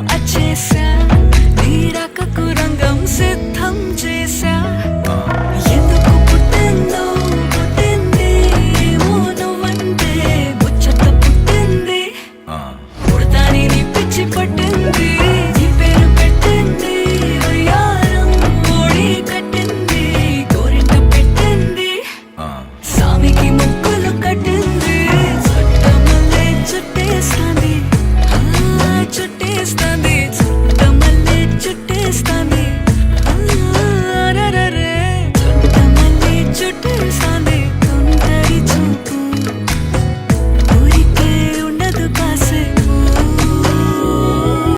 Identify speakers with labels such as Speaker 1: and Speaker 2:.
Speaker 1: అచ్చేసా నీరాకకు రంగం సిద్ధం చేసా ఎందుకు పుట్టిందో పుట్టింది ఏమో నువ్వంటే ముచ్చట పుట్టింది పుడతాని నీ పిచ్చి పట్టింది నీ పేరు పెట్టింది వయ్యారం ఓడి కట్టింది గోరింట పెట్టింది సామికి ముక్కులు కట్టింది చుట్టమల్లే చుట్టేస్తాంది చుట్టేస్తాంది